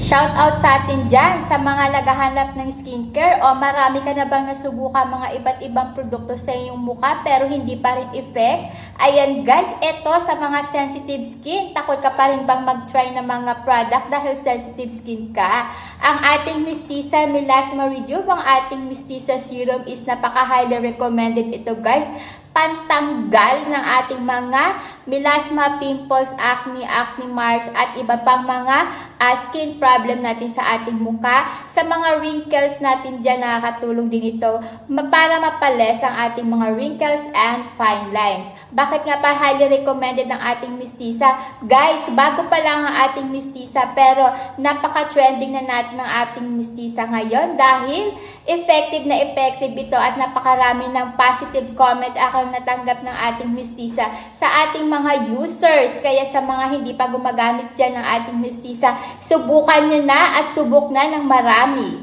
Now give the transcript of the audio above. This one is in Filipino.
Shout out sa atin dyan sa mga naghahanap ng skincare o marami ka na bang nasubukan mga iba't ibang produkto sa iyong mukha pero hindi pa rin effect? Ayan guys, ito sa mga sensitive skin. Takot ka pa rin bang mag-try ng mga product dahil sensitive skin ka? Ang ating Mistisa Melasma Rejuve, ang ating Mistisa Serum is napaka-highly recommended ito guys. Pantanggal ng ating mga melasma, pimples, acne marks at iba pang mga skin problem natin sa ating mukha. Sa mga wrinkles natin dyan, nakakatulong din ito para mapales ang ating mga wrinkles and fine lines. Bakit nga pa highly recommended ng ating Mistisa? Guys, bago pa lang ang ating Mistisa pero napaka-trending na natin ng ating Mistisa ngayon dahil effective na effective ito at napakarami ng positive comment ang natanggap ng ating Mistisa sa ating mga users. Kaya sa mga hindi pa gumagamit dyan ng ating Mistisa, subukan nyo na at subok na ng marami.